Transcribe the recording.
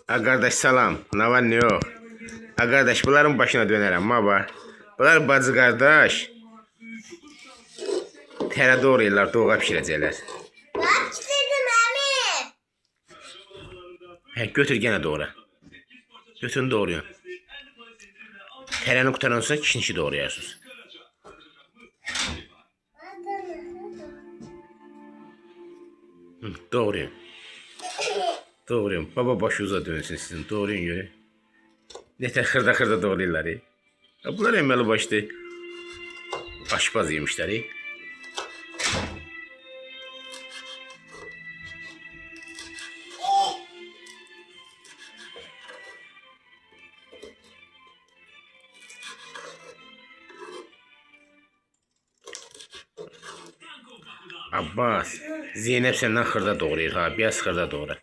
Ha kardeş salam. Ne var ne yok. Ha kardeş bunların başına dönerim baba. Bunlar bacı kardeş. Tere doğrayırlar, doğğa pişirəcəklər. Ben istedim abi. Hə, götür gene doğra. Götürün doğrayın. Tereni qutaran sonra kişnişi doğrayarsınız. Doğrayın. Doğrayın. Baba başınıza dönsün sizin. Doğrayın göre. Nətər xırda doğrayırlar. Bunlar əməli başda aşpaz yemişlər. Abbas, Zeynep senden xırda doğrayır ha. Biraz xırda doğra.